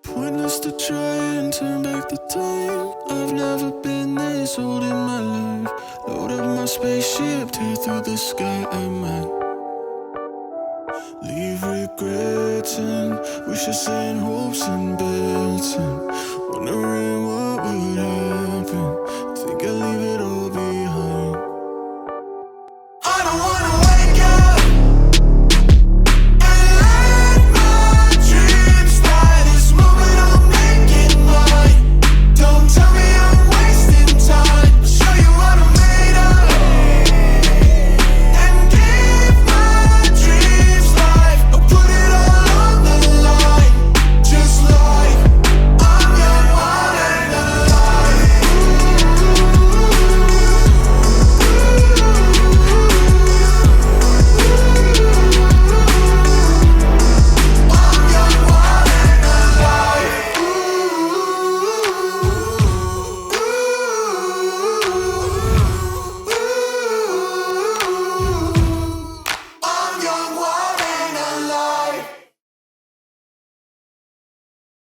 Pointless to try and turn back the time. I've never been this old in my life. Load up my spaceship, tear through the sky. I might leave regrets and wishes and hopes and bets and wondering what would